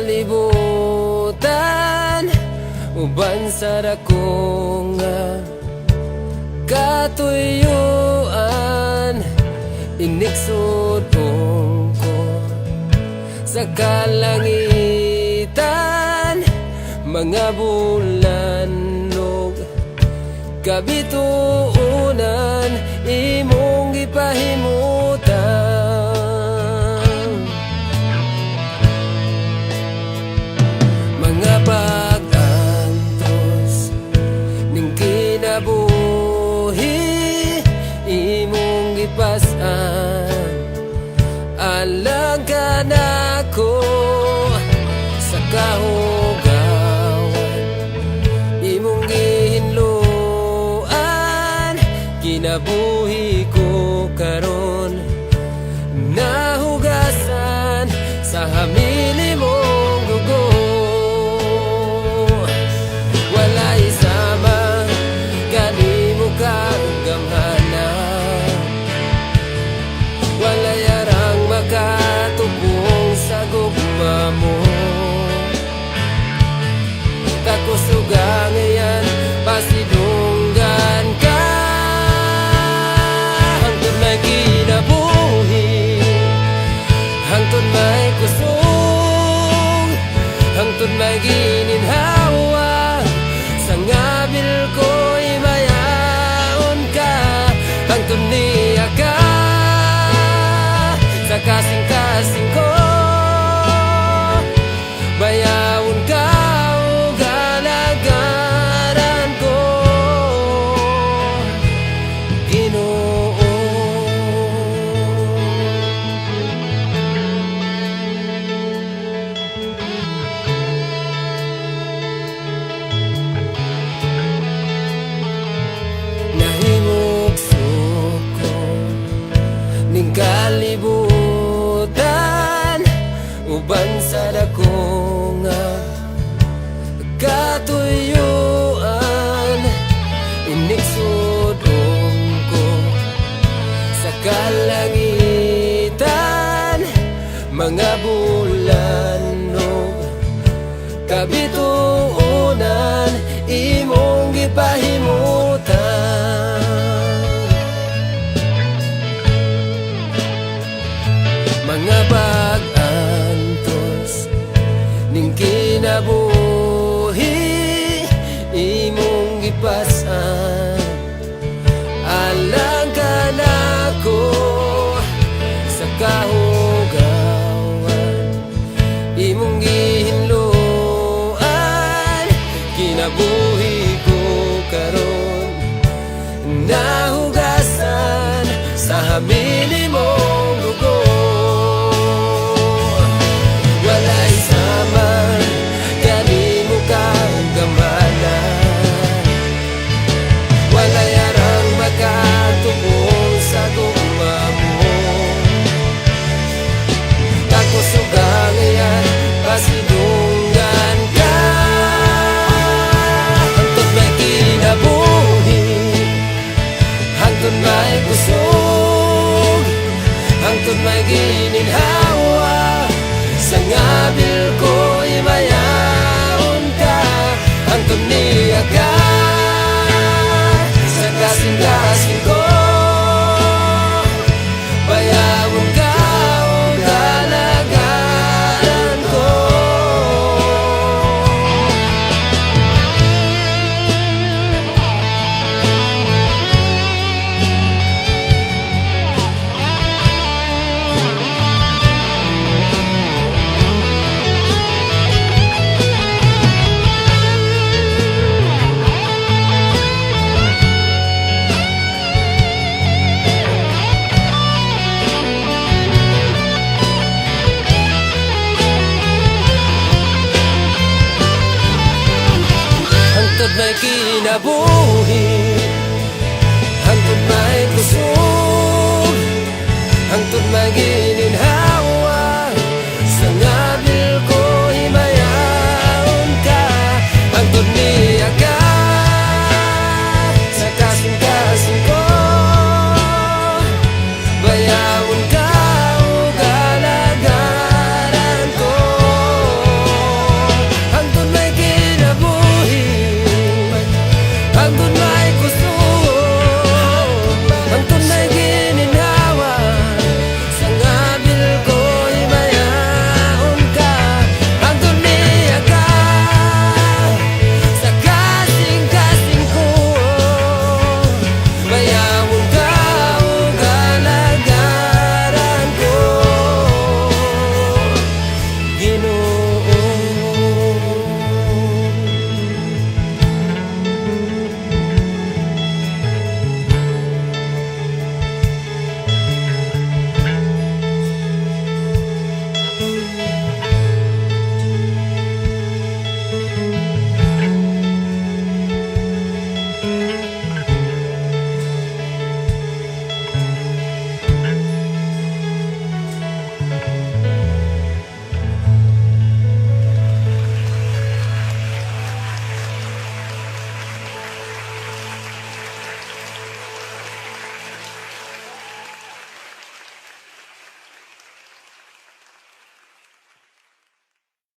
kalibutan uban sa dako nga katuyuan, iniksod ko sa kalangitan, mga bulan kabituunan imong gipahimutan. Mga pag-antos ning kinabuhi imong gipas-an, alang ka nako sa kahugawan imong gihinluan. Kinabuhi ko karon nahugasan sa hamili mong dugo. Walay sama kanimo kang gamhana, walay arang makatubong sa gugma mo. Kakusuga ngayon pasidunggan ka, hangtod may kinabuhi, hangtod may kusog, hangtod may gininhawa. Sa ngabil ko'y mayaon ka, hangtod niya ka sa kasing-kasing ko. Bayawon ka o galagaran ko, Ginoo. Nahimog suko ning kalibutan uban sa dako nga katuyuan, iniksod ko sa kalangitan, mga bulan kabituunan imong gipahimutan. Mga pag-antos ning kinabuhi imong gipas-an, alang ka nako sa kahugawan imong gihinluan. Kinabuhi ko karon nahugasan sa hamili mong dugo. Walay sama kanimo kang gamana, walay arang makatubong sa gugma mo. Kakusuga ngayon pasidunggan ka, hangtod may kinabuhi, hangtod may kusog, hangtod may gininhawa. Sa ngabil ko'y mayaon ka, hangtod niya ka sa kasing-kasing ko. Bayawon ka o galagaran ko. Hangtod may kinabuhi,